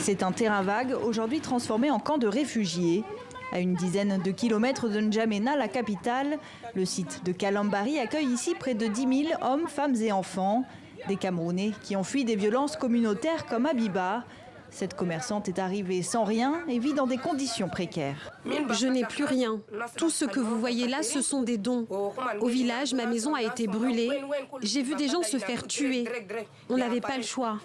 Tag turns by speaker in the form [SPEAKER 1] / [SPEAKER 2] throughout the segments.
[SPEAKER 1] C'est un terrain vague, aujourd'hui transformé en camp de réfugiés. À une dizaine de kilomètres de N'Djamena, la capitale, le site de Kalambari accueille ici près de 10 000 hommes, femmes et enfants. Des Camerounais qui ont fui des violences communautaires comme Abiba. Cette commerçante est arrivée sans rien et vit dans des conditions précaires.
[SPEAKER 2] Je n'ai plus rien. Tout ce que vous voyez là, ce sont des dons. Au village, ma maison a été brûlée. J'ai vu des gens se faire tuer. On n'avait pas le choix.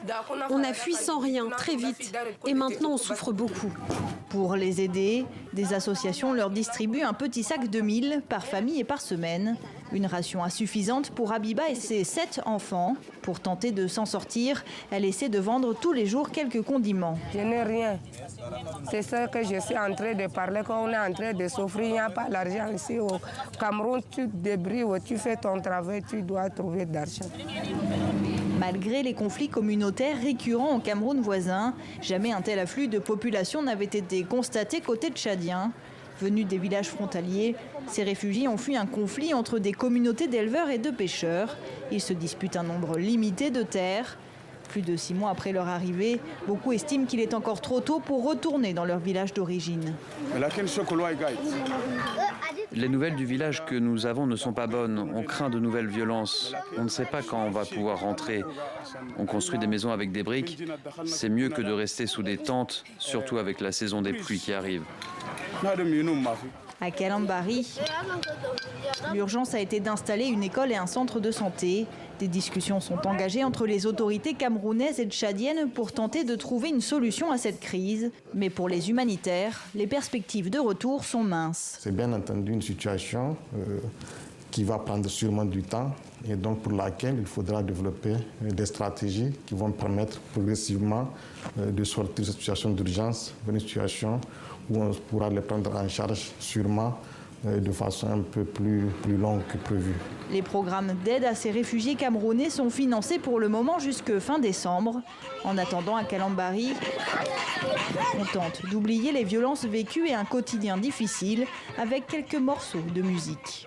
[SPEAKER 2] On a fui sans rien, très vite. Et maintenant, on souffre beaucoup.
[SPEAKER 1] Pour les aider, des associations leur distribuent un petit sac de mil par famille et par semaine. Une ration insuffisante pour Abiba et ses 7 enfants. Pour tenter de s'en sortir, elle essaie de vendre tous les jours quelques condiments.
[SPEAKER 3] Je n'ai rien. C'est ça que je suis en train de parler, quand on est en train de souffrir. Il n'y a pas d'argent ici au Cameroun. Tu te débrouilles, tu fais ton travail, tu dois trouver de l'argent.
[SPEAKER 1] Malgré les conflits communautaires récurrents au Cameroun voisin, jamais un tel afflux de population n'avait été constaté côté tchadien. Venus des villages frontaliers, ces réfugiés ont fui un conflit entre des communautés d'éleveurs et de pêcheurs. Ils se disputent un nombre limité de terres. Plus de 6 mois après leur arrivée, beaucoup estiment qu'il est encore trop tôt pour retourner dans leur village d'origine.
[SPEAKER 4] Les nouvelles du village que nous avons ne sont pas bonnes. On craint de nouvelles violences. On ne sait pas quand on va pouvoir rentrer. On construit des maisons avec des briques. C'est mieux que de rester sous des tentes, surtout avec la saison des pluies qui arrive.
[SPEAKER 1] À Kalambari, l'urgence a été d'installer une école et un centre de santé. Des discussions sont engagées entre les autorités camerounaises et tchadiennes pour tenter de trouver une solution à cette crise. Mais pour les humanitaires, les perspectives de retour sont minces.
[SPEAKER 5] C'est bien entendu une situation qui va prendre sûrement du temps et donc pour laquelle il faudra développer des stratégies qui vont permettre progressivement de sortir de cette situation d'urgence vers une situation où on pourra les prendre en charge sûrement de façon un peu plus longue que prévu.
[SPEAKER 1] Les programmes d'aide à ces réfugiés camerounais sont financés pour le moment jusque fin décembre. En attendant, à Kalambari, on tente d'oublier les violences vécues et un quotidien difficile avec quelques morceaux de musique.